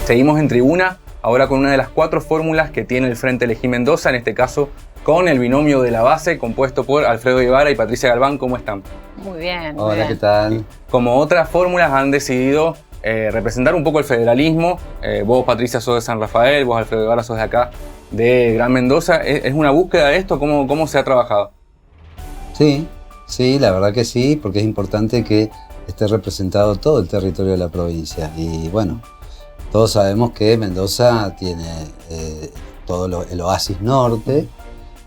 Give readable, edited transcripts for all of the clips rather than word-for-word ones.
Seguimos en tribuna, ahora con una de las 4 fórmulas que tiene el Frente Elegí Mendoza, en este caso con el binomio de la base, compuesto por Alfredo Guevara y Patricia Galván. ¿Cómo están? Muy bien. Hola, bien. ¿qué tal? Como otras fórmulas han decidido representar un poco el federalismo. Vos, Patricia, sos de San Rafael, vos, Alfredo Guevara, sos de acá, de Gran Mendoza. ¿Es una búsqueda de esto? ¿Cómo se ha trabajado? Sí, la verdad que sí, porque es importante que esté representado todo el territorio de la provincia. Y bueno, todos sabemos que Mendoza tiene todo el oasis norte,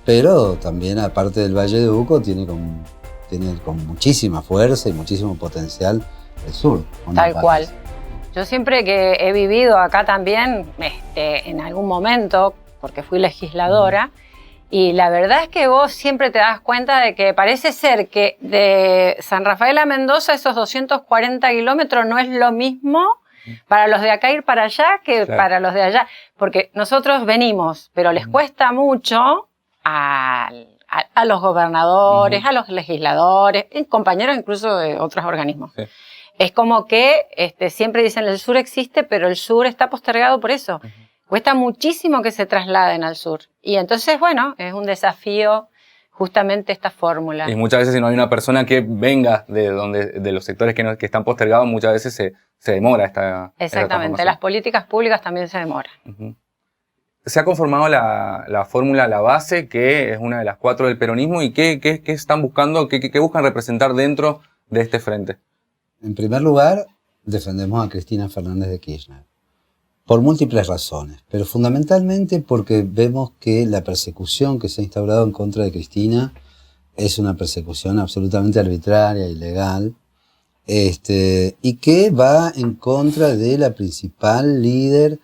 pero también, aparte del Valle de Uco, tiene con muchísima fuerza y muchísimo potencial el sur. Tal cual. Yo siempre que he vivido acá también, en algún momento, porque fui legisladora, y la verdad es que vos siempre te das cuenta de que parece ser que de San Rafael a Mendoza esos 240 kilómetros no es lo mismo para los de acá ir para allá que para los de allá. Porque nosotros venimos, pero les cuesta mucho a los gobernadores, a los legisladores, compañeros incluso de otros organismos. Sí. Es como que siempre dicen el sur existe, pero el sur está postergado por eso. Cuesta muchísimo que se trasladen al sur. Y entonces, bueno, es un desafío justamente esta fórmula. Y muchas veces si no hay una persona que venga de los sectores que están postergados, muchas veces se demora esta Exactamente, las políticas públicas también se demoran. Se ha conformado la fórmula La Base, que es una de las 4 del peronismo, y ¿qué están buscando, qué buscan representar dentro de este frente? En primer lugar, defendemos a Cristina Fernández de Kirchner. Por múltiples razones, pero fundamentalmente porque vemos que la persecución que se ha instaurado en contra de Cristina es una persecución absolutamente arbitraria, ilegal, y que va en contra de la principal líder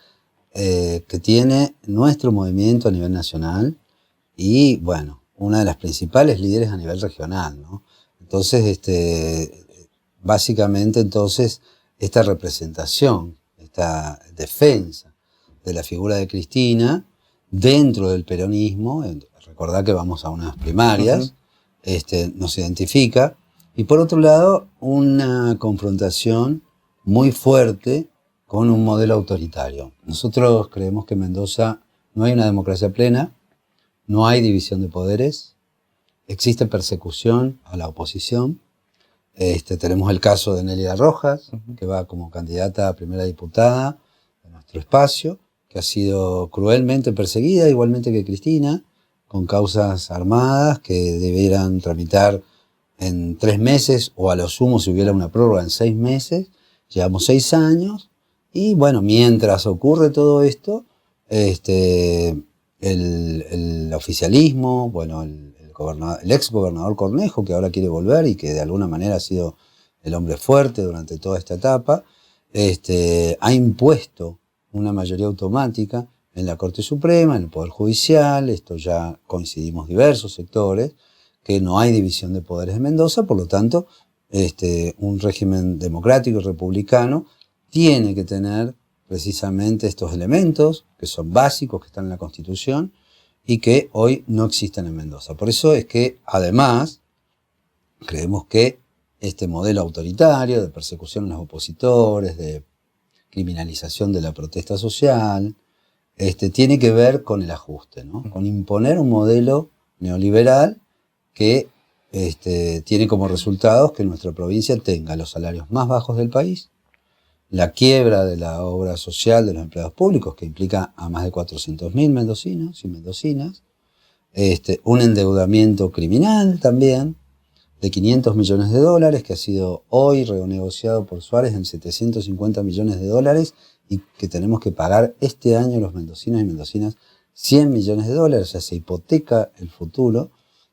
que tiene nuestro movimiento a nivel nacional y, bueno, una de las principales líderes a nivel regional, ¿no? Entonces, básicamente, esta representación, esta defensa de la figura de Cristina dentro del peronismo, recordad que vamos a unas primarias, nos identifica, y por otro lado una confrontación muy fuerte con un modelo autoritario. Nosotros creemos que en Mendoza no hay una democracia plena, no hay división de poderes, existe persecución a la oposición. Tenemos el caso de Nélida Rojas, que va como candidata a primera diputada de nuestro espacio, que ha sido cruelmente perseguida, igualmente que Cristina, con causas armadas que debieran tramitar en 3 meses, o a lo sumo si hubiera una prórroga en 6 meses. Llevamos 6 años, y bueno, mientras ocurre todo esto, el oficialismo, bueno, el ex gobernador Cornejo, que ahora quiere volver y que de alguna manera ha sido el hombre fuerte durante toda esta etapa, ha impuesto una mayoría automática en la Corte Suprema, en el Poder Judicial. Esto ya coincidimos diversos sectores, que no hay división de poderes en Mendoza, por lo tanto, un régimen democrático y republicano tiene que tener precisamente estos elementos que son básicos, que están en la Constitución, y que hoy no existen en Mendoza. Por eso es que, además, creemos que este modelo autoritario de persecución a los opositores, de criminalización de la protesta social, tiene que ver con el ajuste, ¿no? Con imponer un modelo neoliberal que tiene como resultados que nuestra provincia tenga los salarios más bajos del país, la quiebra de la obra social de los empleados públicos, que implica a más de 400.000 mendocinos y mendocinas, un endeudamiento criminal también de 500 millones de dólares, que ha sido hoy renegociado por Suárez en 750 millones de dólares, y que tenemos que pagar este año los mendocinos y mendocinas 100 millones de dólares. O sea, se hipoteca el futuro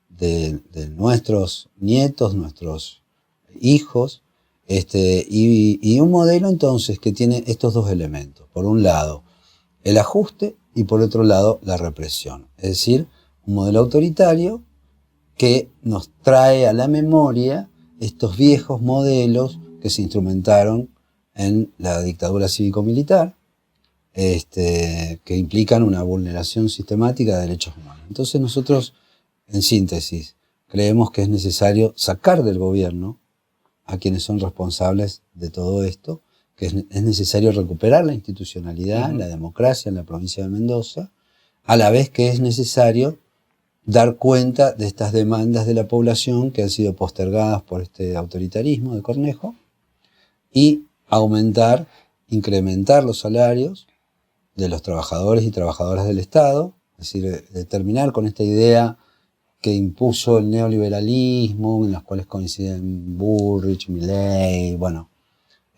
de nuestros nietos, nuestros hijos, y un modelo entonces que tiene estos dos elementos. Por un lado, el ajuste, y por otro lado, la represión. Es decir, un modelo autoritario que nos trae a la memoria estos viejos modelos que se instrumentaron en la dictadura cívico-militar, que implican una vulneración sistemática de derechos humanos. Entonces nosotros, en síntesis, creemos que es necesario sacar del gobierno a quienes son responsables de todo esto que es necesario recuperar la institucionalidad, la democracia en la provincia de Mendoza, a la vez que es necesario dar cuenta de estas demandas de la población que han sido postergadas por este autoritarismo de Cornejo y incrementar los salarios de los trabajadores y trabajadoras del Estado, es decir, de terminar con esta idea que impuso el neoliberalismo, en las cuales coinciden Bullrich, Milei, bueno,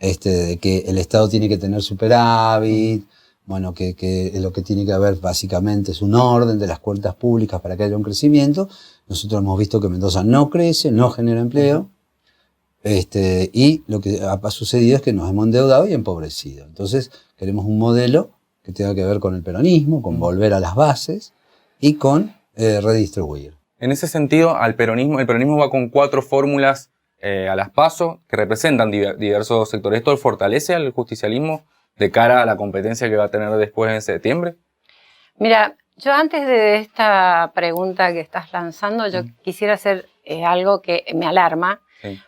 de que el Estado tiene que tener superávit, bueno, que lo que tiene que haber básicamente es un orden de las cuentas públicas para que haya un crecimiento. Nosotros hemos visto que Mendoza no crece, no genera empleo, y lo que ha sucedido es que nos hemos endeudado y empobrecido. Entonces queremos un modelo que tenga que ver con el peronismo, con volver a las bases y con redistribuir. En ese sentido, el peronismo va con 4 fórmulas a las PASO que representan diversos sectores. ¿Esto fortalece al justicialismo de cara a la competencia que va a tener después en septiembre? Mira, yo antes de esta pregunta que estás lanzando, yo quisiera hacer algo que me alarma,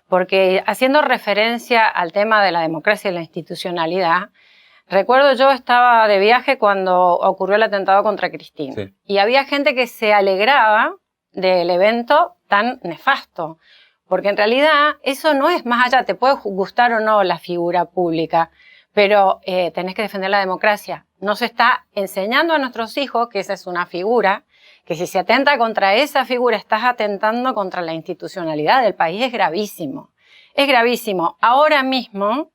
porque haciendo referencia al tema de la democracia y la institucionalidad, recuerdo yo estaba de viaje cuando ocurrió el atentado contra Cristina y había gente que se alegraba del evento tan nefasto, porque en realidad eso no es más allá, te puede gustar o no la figura pública, pero tenés que defender la democracia. Nos está enseñando a nuestros hijos que esa es una figura, que si se atenta contra esa figura estás atentando contra la institucionalidad del país. Es gravísimo. Es gravísimo. Ahora mismo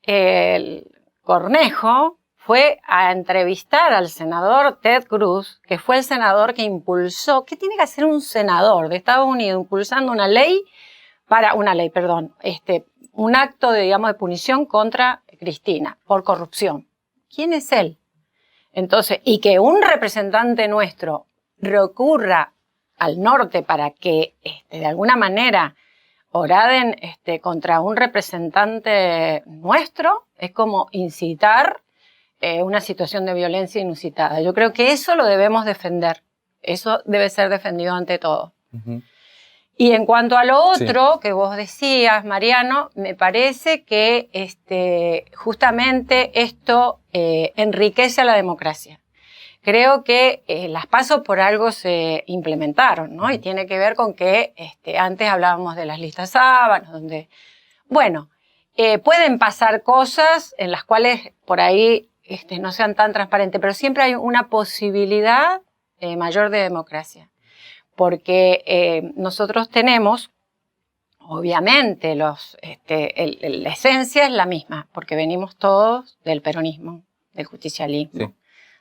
el Cornejo fue a entrevistar al senador Ted Cruz, que fue el senador que impulsó, ¿qué tiene que hacer un senador de Estados Unidos impulsando un acto de punición contra Cristina por corrupción? ¿Quién es él? Entonces, y que un representante nuestro recurra al norte para que de alguna manera oraden contra un representante nuestro, es como incitar una situación de violencia inusitada. Yo creo que eso lo debemos defender. Eso debe ser defendido ante todo. Y en cuanto a lo otro que vos decías, Mariano, me parece que justamente esto enriquece a la democracia. Creo que las PASO por algo se implementaron, ¿no? Y tiene que ver con que antes hablábamos de las listas sábanas, donde, bueno, pueden pasar cosas en las cuales por ahí no sean tan transparentes, pero siempre hay una posibilidad mayor de democracia. Porque nosotros tenemos, obviamente, la esencia es la misma, porque venimos todos del peronismo, del justicialismo,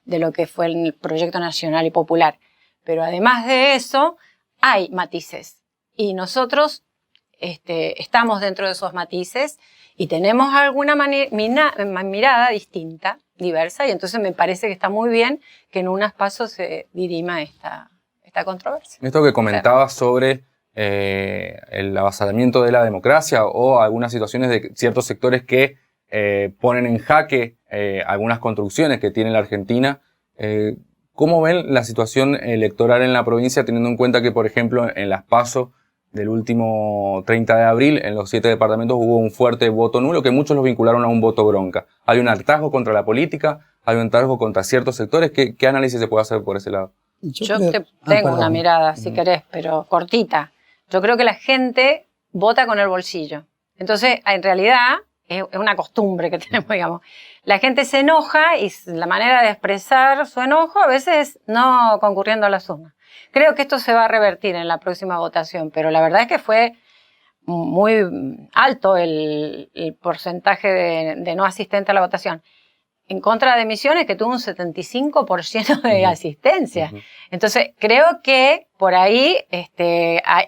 de lo que fue el proyecto nacional y popular. Pero además de eso, hay matices. Y nosotros estamos dentro de esos matices y tenemos alguna mirada distinta, diversa, y entonces me parece que está muy bien que en unas pasos se dirima esta controversia. Esto que comentabas sobre el avasallamiento de la democracia o algunas situaciones de ciertos sectores que ponen en jaque algunas construcciones que tiene la Argentina. ¿Cómo ven la situación electoral en la provincia, teniendo en cuenta que, por ejemplo, en las PASO del último 30 de abril, en los 7 departamentos hubo un fuerte voto nulo que muchos los vincularon a un voto bronca? Hay un hartazgo contra la política, hay un hartazgo contra ciertos sectores. ¿Qué análisis se puede hacer por ese lado? Yo tengo una mirada, si querés, pero cortita. Yo creo que la gente vota con el bolsillo. Entonces, en realidad, es una costumbre que tenemos, digamos. La gente se enoja y la manera de expresar su enojo a veces es no concurriendo a las urnas. Creo que esto se va a revertir en la próxima votación, pero la verdad es que fue muy alto el porcentaje de no asistente a la votación. En contra de Misiones, que tuvo un 75% de asistencia. Entonces, creo que por ahí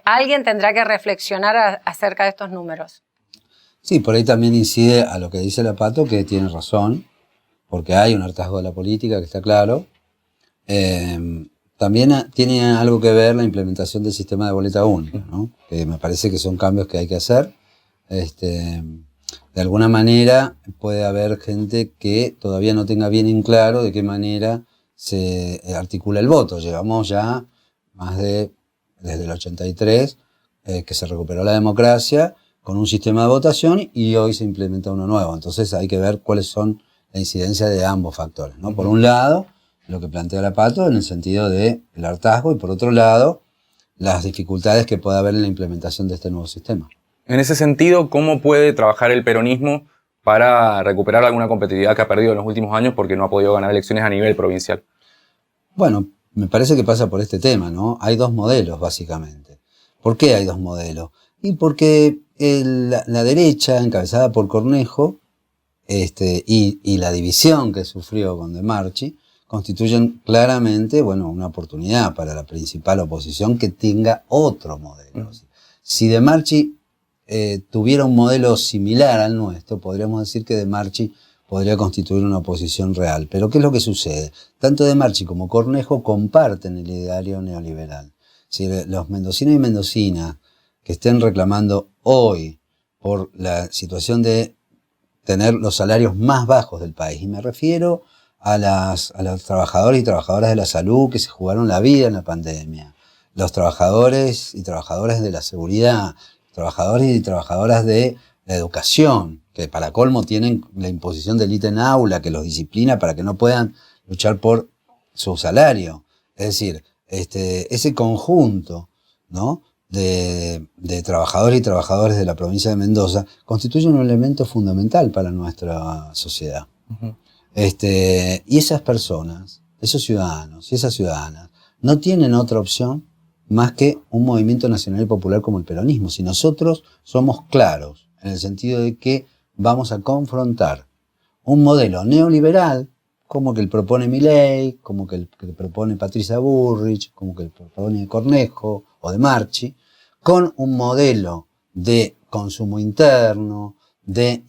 alguien tendrá que reflexionar acerca de estos números. Sí, por ahí también incide a lo que dice la Pato, que tiene razón, porque hay un hartazgo de la política, que está claro. También tiene algo que ver la implementación del sistema de boleta única, ¿no? Que me parece que son cambios que hay que hacer. De alguna manera puede haber gente que todavía no tenga bien en claro de qué manera se articula el voto. Llevamos ya desde el 83, que se recuperó la democracia, con un sistema de votación y hoy se implementa uno nuevo. Entonces hay que ver cuáles son la incidencia de ambos factores, ¿no? Por un lado, lo que plantea la Pato en el sentido del hartazgo y por otro lado, las dificultades que puede haber en la implementación de este nuevo sistema. En ese sentido, ¿cómo puede trabajar el peronismo para recuperar alguna competitividad que ha perdido en los últimos años porque no ha podido ganar elecciones a nivel provincial? Bueno, me parece que pasa por este tema, ¿no? Hay dos modelos, básicamente. ¿Por qué hay dos modelos? Y porque la derecha, encabezada por Cornejo, y la división que sufrió con De Marchi, constituyen claramente, bueno, una oportunidad para la principal oposición que tenga otro modelo. Si De Marchi tuviera un modelo similar al nuestro, podríamos decir que De Marchi podría constituir una oposición real. Pero ¿qué es lo que sucede? Tanto De Marchi como Cornejo comparten el ideario neoliberal. Si los mendocinos y mendocinas que estén reclamando hoy por la situación de tener los salarios más bajos del país, y me refiero a los trabajadores y trabajadoras de la salud que se jugaron la vida en la pandemia, los trabajadores y trabajadoras de la seguridad, trabajadores y trabajadoras de la educación, que para colmo tienen la imposición del ítem aula que los disciplina para que no puedan luchar por su salario. Es decir, ese conjunto, ¿no?, de trabajadores y trabajadoras de la provincia de Mendoza constituye un elemento fundamental para nuestra sociedad. Y esas personas, esos ciudadanos y esas ciudadanas no tienen otra opción más que un movimiento nacional y popular como el peronismo. Si nosotros somos claros en el sentido de que vamos a confrontar un modelo neoliberal como que el propone Milei, como que el propone Patricia Bullrich, como que el propone Cornejo o De Marchi, con un modelo de consumo interno, de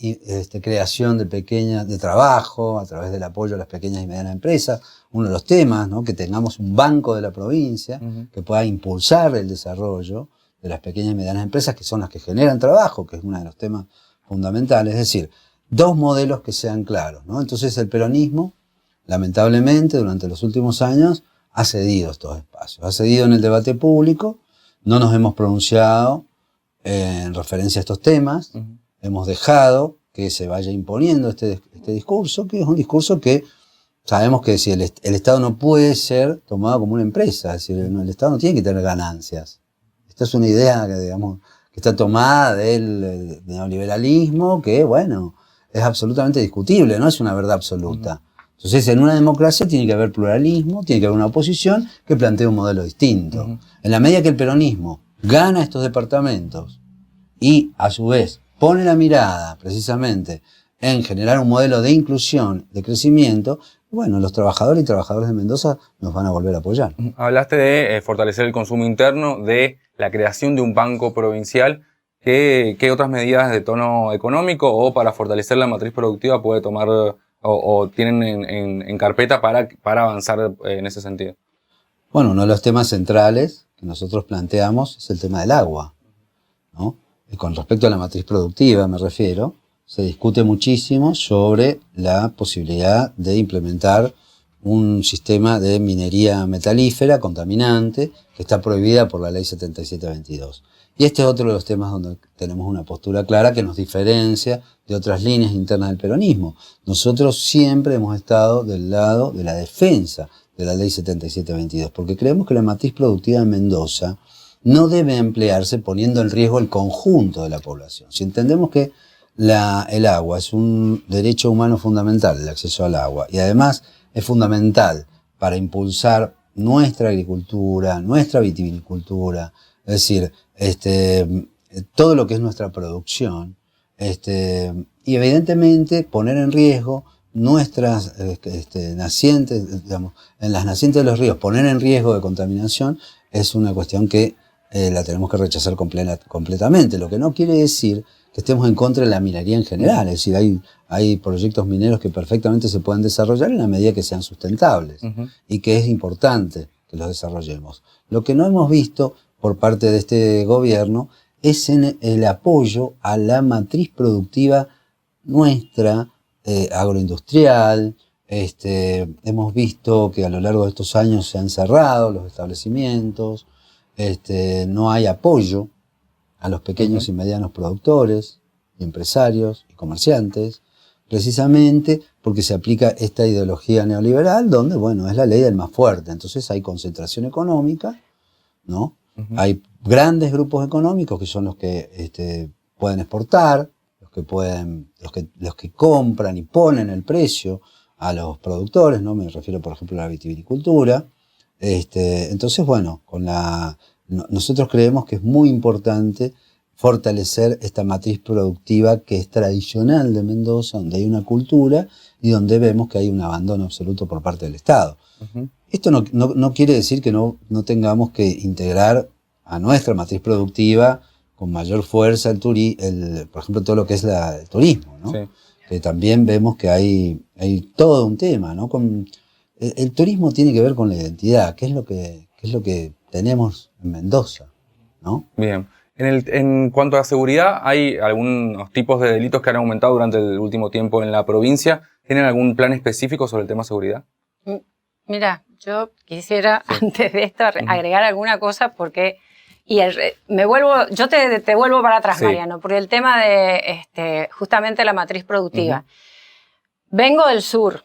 creación de trabajo a través del apoyo a las pequeñas y medianas empresas. Uno de los temas, ¿no?, que tengamos un banco de la provincia que pueda impulsar el desarrollo de las pequeñas y medianas empresas, que son las que generan trabajo, que es uno de los temas fundamentales. Es decir, dos modelos que sean claros, ¿no? Entonces el peronismo, lamentablemente, durante los últimos años, ha cedido estos espacios. Ha cedido en el debate público, no nos hemos pronunciado en referencia a estos temas, hemos dejado que se vaya imponiendo este discurso, que es un discurso que sabemos que si el Estado no puede ser tomado como una empresa, es decir, el Estado no tiene que tener ganancias. Esta es una idea que, digamos, que está tomada del neoliberalismo, que, bueno, es absolutamente discutible, no es una verdad absoluta. Entonces, en una democracia tiene que haber pluralismo, tiene que haber una oposición que plantee un modelo distinto. En la medida que el peronismo gana estos departamentos y, a su vez, pone la mirada precisamente en generar un modelo de inclusión, de crecimiento, bueno, los trabajadores y trabajadoras de Mendoza nos van a volver a apoyar. Hablaste de fortalecer el consumo interno, de la creación de un banco provincial. ¿Qué otras medidas de tono económico o para fortalecer la matriz productiva puede tomar o tienen en carpeta para avanzar en ese sentido? Bueno, uno de los temas centrales que nosotros planteamos es el tema del agua, ¿no? Y con respecto a la matriz productiva, me refiero, se discute muchísimo sobre la posibilidad de implementar un sistema de minería metalífera contaminante que está prohibida por la ley 7722. Y este es otro de los temas donde tenemos una postura clara que nos diferencia de otras líneas internas del peronismo. Nosotros siempre hemos estado del lado de la defensa de la ley 7722, porque creemos que la matriz productiva en Mendoza no debe emplearse poniendo en riesgo el conjunto de la población. Si entendemos que el agua es un derecho humano fundamental, el acceso al agua, y además es fundamental para impulsar nuestra agricultura, nuestra vitivinicultura, es decir, todo lo que es nuestra producción, y evidentemente poner en riesgo nuestras nacientes, digamos, en las nacientes de los ríos, poner en riesgo de contaminación es una cuestión que la tenemos que rechazar completamente, lo que no quiere decir que estemos en contra de la minería en general, es decir, hay proyectos mineros que perfectamente se pueden desarrollar en la medida que sean sustentables y que es importante que los desarrollemos. Lo que no hemos visto por parte de este gobierno es en el apoyo a la matriz productiva nuestra, agroindustrial. Hemos visto que a lo largo de estos años se han cerrado los establecimientos, no hay apoyo a los pequeños y medianos productores, y empresarios y comerciantes, precisamente porque se aplica esta ideología neoliberal donde, bueno, es la ley del más fuerte. Entonces hay concentración económica, ¿no? Hay grandes grupos económicos que son los que pueden exportar, los que compran y ponen el precio a los productores, ¿no? Me refiero, por ejemplo, a la vitivinicultura. Entonces, bueno, nosotros creemos que es muy importante fortalecer esta matriz productiva que es tradicional de Mendoza, donde hay una cultura y donde vemos que hay un abandono absoluto por parte del Estado. Esto no quiere decir que no tengamos que integrar a nuestra matriz productiva con mayor fuerza por ejemplo, todo lo que es el turismo, ¿no? Sí. Que también vemos que hay todo un tema, ¿no? El turismo tiene que ver con la identidad, qué es lo que tenemos en Mendoza, ¿no? Bien. En cuanto a seguridad, ¿hay algunos tipos de delitos que han aumentado durante el último tiempo en la provincia? ¿Tienen algún plan específico sobre el tema seguridad? Mira, yo quisiera, antes de esto, agregar alguna cosa porque... yo te vuelvo para atrás, Mariano, porque el tema de justamente la matriz productiva. Vengo del sur.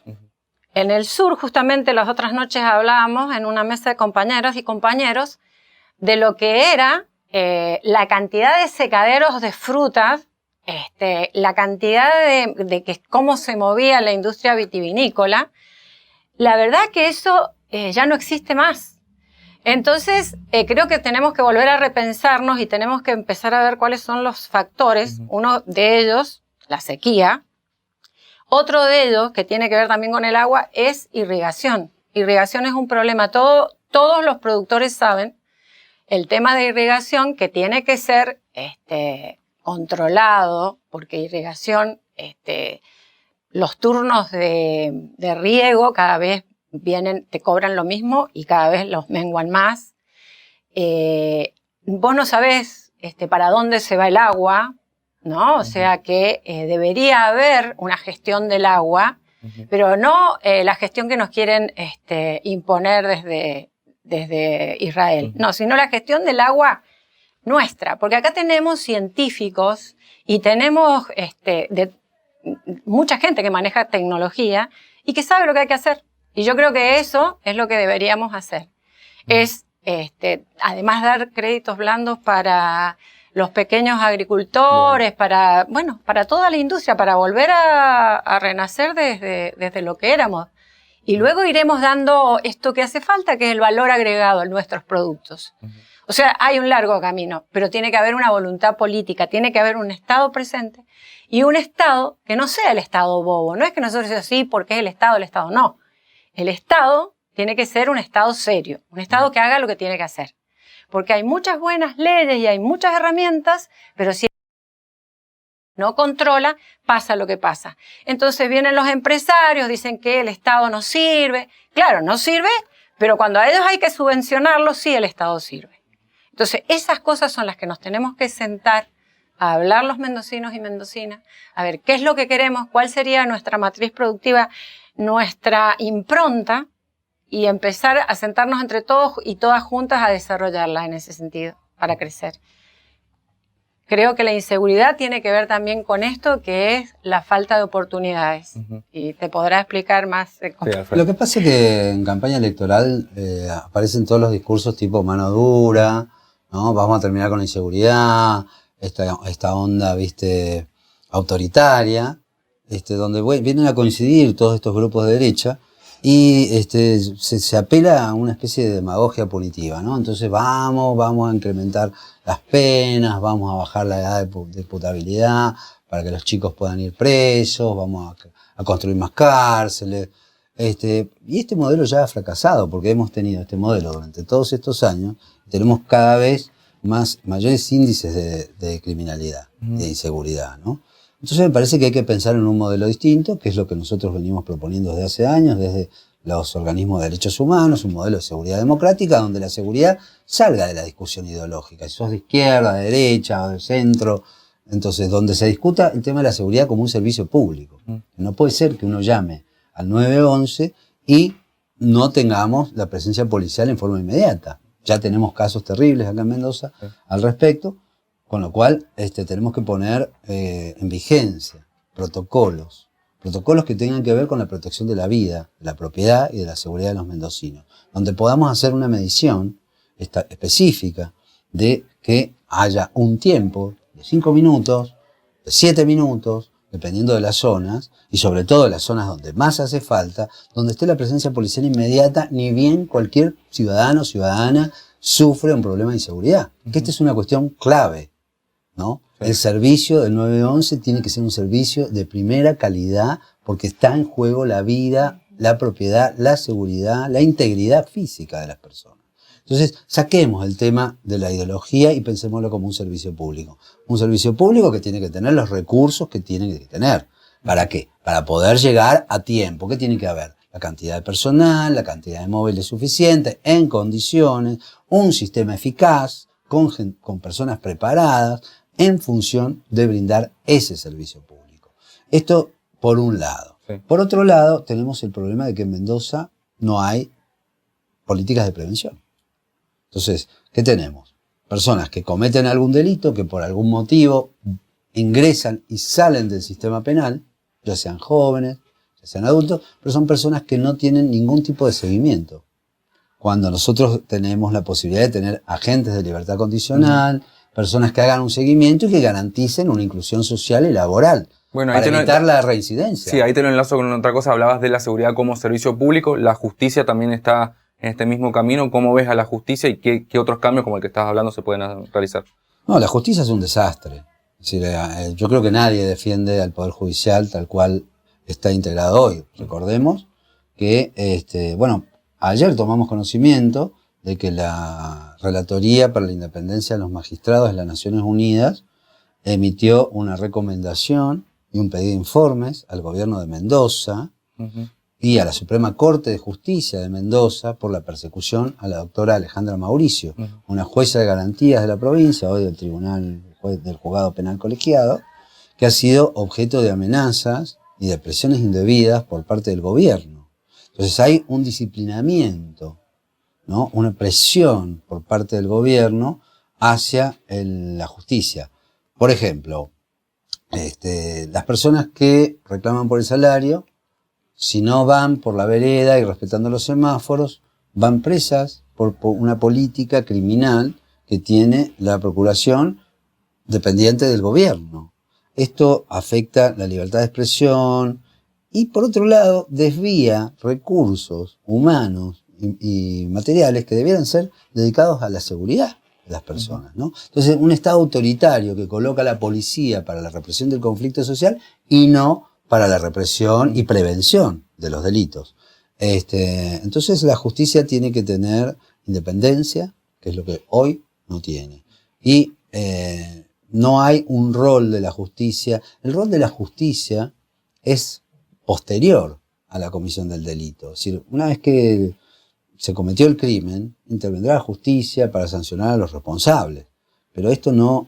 En el sur, justamente las otras noches hablábamos en una mesa de compañeras y compañeros de lo que era la cantidad de secaderos de frutas, la cantidad de cómo se movía la industria vitivinícola. La verdad que eso ya no existe más. Entonces, creo que tenemos que volver a repensarnos y tenemos que empezar a ver cuáles son los factores. Uno de ellos, la sequía. Otro de ellos, que tiene que ver también con el agua, es irrigación. Irrigación es un problema. Todos los productores saben el tema de irrigación que tiene que ser controlado, porque irrigación, los turnos de riego cada vez te cobran lo mismo y cada vez los menguan más. Vos no sabés para dónde se va el agua, ¿no? O sea que debería haber una gestión del agua, pero no la gestión que nos quieren imponer desde Israel. No, sino la gestión del agua nuestra, porque acá tenemos científicos y tenemos mucha gente que maneja tecnología y que sabe lo que hay que hacer. Y yo creo que eso es lo que deberíamos hacer. Es, además, dar créditos blandos para los pequeños agricultores, para toda la industria, para volver a renacer desde lo que éramos. Y luego iremos dando esto que hace falta, que es el valor agregado en nuestros productos. O sea, hay un largo camino, pero tiene que haber una voluntad política, tiene que haber un Estado presente y un Estado que no sea el Estado bobo. No es que nosotros decimos sí, porque es el Estado no. El Estado tiene que ser un Estado serio, un Estado que haga lo que tiene que hacer. Porque hay muchas buenas leyes y hay muchas herramientas, pero si no controla, pasa lo que pasa. Entonces vienen los empresarios, dicen que el Estado no sirve. Claro, no sirve, pero cuando a ellos hay que subvencionarlos, sí el Estado sirve. Entonces esas cosas son las que nos tenemos que sentar a hablar los mendocinos y mendocinas, a ver qué es lo que queremos, cuál sería nuestra matriz productiva, nuestra impronta y empezar a sentarnos entre todos y todas juntas a desarrollarla en ese sentido, para crecer. Creo que la inseguridad tiene que ver también con esto, que es la falta de oportunidades. Y te podrá explicar más. Lo que pasa es que en campaña electoral aparecen todos los discursos tipo mano dura, ¿no? Vamos a terminar con la inseguridad, esta onda, ¿viste?, autoritaria. Donde vienen a coincidir todos estos grupos de derecha y se apela a una especie de demagogia punitiva, ¿no? Entonces vamos a incrementar las penas, vamos a bajar la edad de imputabilidad para que los chicos puedan ir presos, vamos a construir más cárceles. Y este modelo ya ha fracasado porque hemos tenido este modelo durante todos estos años y tenemos cada vez mayores índices de criminalidad, de inseguridad, ¿no? Entonces me parece que hay que pensar en un modelo distinto, que es lo que nosotros venimos proponiendo desde hace años, desde los organismos de derechos humanos, un modelo de seguridad democrática, donde la seguridad salga de la discusión ideológica. Si sos de izquierda, de derecha o de centro, entonces donde se discuta el tema de la seguridad como un servicio público. No puede ser que uno llame al 911 y no tengamos la presencia policial en forma inmediata. Ya tenemos casos terribles acá en Mendoza al respecto. Con lo cual tenemos que poner en vigencia protocolos que tengan que ver con la protección de la vida, de la propiedad y de la seguridad de los mendocinos, donde podamos hacer una medición específica de que haya un tiempo de 5 minutos, de 7 minutos, dependiendo de las zonas, y sobre todo en las zonas donde más hace falta, donde esté la presencia policial inmediata, ni bien cualquier ciudadano o ciudadana sufre un problema de inseguridad. Que esta es una cuestión clave, ¿no? Sí. El servicio del 911 tiene que ser un servicio de primera calidad porque está en juego la vida, la propiedad, la seguridad, la integridad física de las personas. Entonces, saquemos el tema de la ideología y pensémoslo como un servicio público. Un servicio público que tiene que tener los recursos que tiene que tener. ¿Para qué? Para poder llegar a tiempo. ¿Qué tiene que haber? La cantidad de personal, la cantidad de móviles suficiente, en condiciones, un sistema eficaz, con personas preparadas, en función de brindar ese servicio público. Esto por un lado. Sí. Por otro lado, tenemos el problema de que en Mendoza no hay políticas de prevención. Entonces, ¿qué tenemos? Personas que cometen algún delito, que por algún motivo ingresan y salen del sistema penal, ya sean jóvenes, ya sean adultos, pero son personas que no tienen ningún tipo de seguimiento. Cuando nosotros tenemos la posibilidad de tener agentes de libertad condicional, personas que hagan un seguimiento y que garanticen una inclusión social y laboral. Bueno, para evitar la reincidencia. Sí, ahí te lo enlazo con otra cosa. Hablabas de la seguridad como servicio público. La justicia también está en este mismo camino. ¿Cómo ves a la justicia y qué otros cambios como el que estabas hablando se pueden realizar? No, la justicia es un desastre. Es decir, yo creo que nadie defiende al Poder Judicial tal cual está integrado hoy. Recordemos que, ayer tomamos conocimiento de que la Relatoría para la Independencia de los Magistrados de las Naciones Unidas emitió una recomendación y un pedido de informes al gobierno de Mendoza y a la Suprema Corte de Justicia de Mendoza por la persecución a la doctora Alejandra Mauricio, una jueza de garantías de la provincia, hoy del del Juzgado Penal Colegiado, que ha sido objeto de amenazas y de presiones indebidas por parte del gobierno. Entonces hay un disciplinamiento, ¿no? Una presión por parte del gobierno hacia la justicia. Por ejemplo, las personas que reclaman por el salario, si no van por la vereda y respetando los semáforos, van presas por una política criminal que tiene la procuración dependiente del gobierno. Esto afecta la libertad de expresión y, por otro lado, desvía recursos humanos y materiales que debieran ser dedicados a la seguridad de las personas, ¿no? Entonces, un Estado autoritario que coloca a la policía para la represión del conflicto social y no para la represión y prevención de los delitos. Entonces, la justicia tiene que tener independencia, que es lo que hoy no tiene. Y no hay un rol de la justicia. El rol de la justicia es posterior a la comisión del delito. Es decir, una vez que se cometió el crimen, intervendrá la justicia para sancionar a los responsables. Pero esto no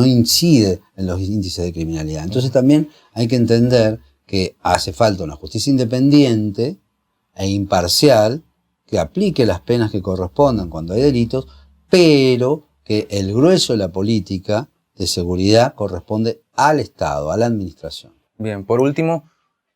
incide en los índices de criminalidad. Entonces también hay que entender que hace falta una justicia independiente e imparcial que aplique las penas que correspondan cuando hay delitos, pero que el grueso de la política de seguridad corresponde al Estado, a la administración. Bien, por último,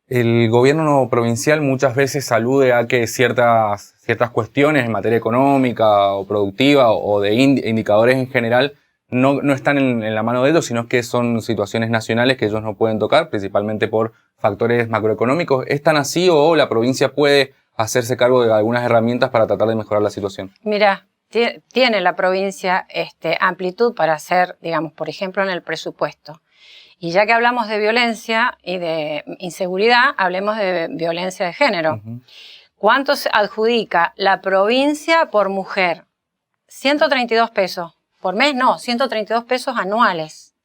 el gobierno provincial muchas veces alude a que ciertas cuestiones en materia económica o productiva o de indicadores en general no están en la mano de ellos, sino que son situaciones nacionales que ellos no pueden tocar, principalmente por factores macroeconómicos. ¿Es tan así o la provincia puede hacerse cargo de algunas herramientas para tratar de mejorar la situación? Mira, tiene la provincia amplitud para hacer, digamos, por ejemplo, en el presupuesto. Y ya que hablamos de violencia y de inseguridad, hablemos de violencia de género. ¿Cuánto se adjudica la provincia por mujer? 132 pesos. Por mes no, 132 pesos anuales.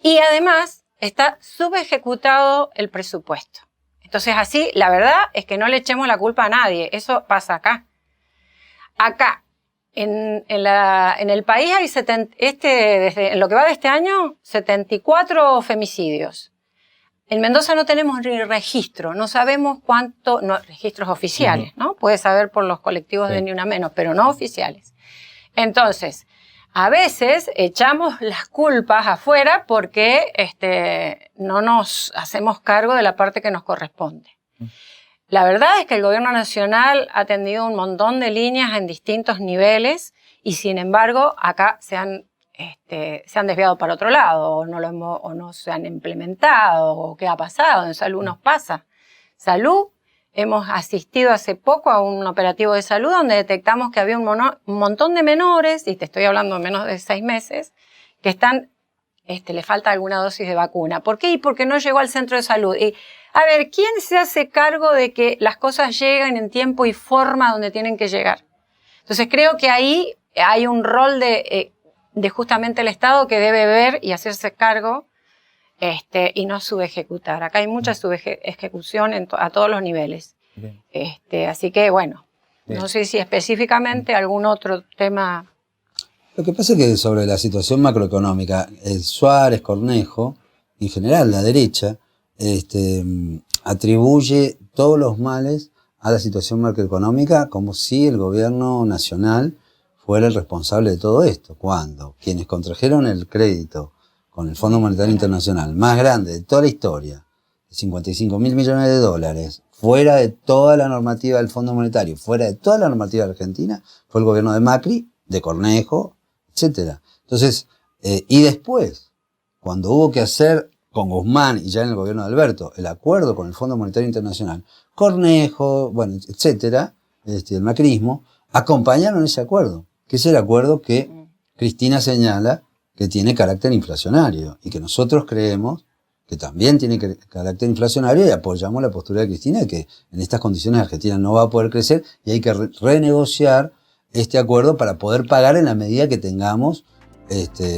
Y además está subejecutado el presupuesto. Entonces así, la verdad es que no le echemos la culpa a nadie. Eso pasa acá. Acá, en el país hay en lo que va de este año, 74 femicidios. En Mendoza no tenemos ni registro, no sabemos registros oficiales, ¿no? Puedes saber por los colectivos de Ni Una Menos, pero no oficiales. Entonces, A veces echamos las culpas afuera porque no nos hacemos cargo de la parte que nos corresponde. La verdad es que el gobierno nacional ha tenido un montón de líneas en distintos niveles y sin embargo acá se han desviado para otro lado o no se han implementado o qué ha pasado. En salud nos pasa. Salud, hemos asistido hace poco a un operativo de salud donde detectamos que había un montón de menores, y te estoy hablando de menos de 6 meses, que están, le falta alguna dosis de vacuna. ¿Por qué? Y porque no llegó al centro de salud. Y, a ver, ¿quién se hace cargo de que las cosas lleguen en tiempo y forma donde tienen que llegar? Entonces creo que ahí hay un rol de justamente el Estado que debe ver y hacerse cargo y no subejecutar. Acá hay mucha subejecución a todos los niveles. Así que, bueno, no sé si específicamente algún otro tema. Lo que pasa es que sobre la situación macroeconómica, Suárez, Cornejo, en general la derecha, atribuye todos los males a la situación macroeconómica como si el gobierno nacional fuera el responsable de todo esto. Cuando quienes contrajeron el crédito con el Fondo Monetario Internacional más grande de toda la historia, de 55.000 millones de dólares, fuera de toda la normativa del Fondo Monetario, fuera de toda la normativa de Argentina, fue el gobierno de Macri, de Cornejo, etcétera. Entonces, y después, cuando hubo que hacer con Guzmán y ya en el gobierno de Alberto, el acuerdo con el Fondo Monetario Internacional, Cornejo, bueno, etcétera, el macrismo, acompañaron ese acuerdo, que es el acuerdo que Cristina señala que tiene carácter inflacionario y que nosotros creemos que también tiene carácter inflacionario y apoyamos la postura de Cristina de que en estas condiciones Argentina no va a poder crecer y hay que renegociar este acuerdo para poder pagar en la medida que tengamos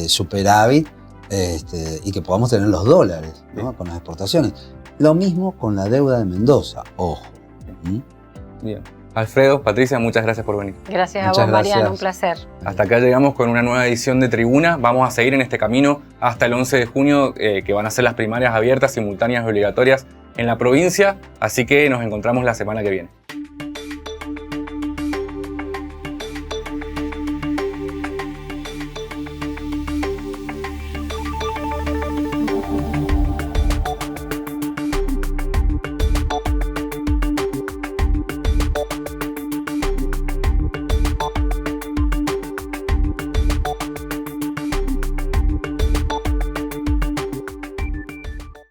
superávit y que podamos tener los dólares, ¿no? Con las exportaciones. Lo mismo con la deuda de Mendoza, ojo. Bien. Alfredo, Patricia, muchas gracias por venir. Gracias a vos, Mariano, un placer. Hasta acá llegamos con una nueva edición de Tribuna. Vamos a seguir en este camino hasta el 11 de junio, que van a ser las primarias abiertas, simultáneas y obligatorias en la provincia. Así que nos encontramos la semana que viene.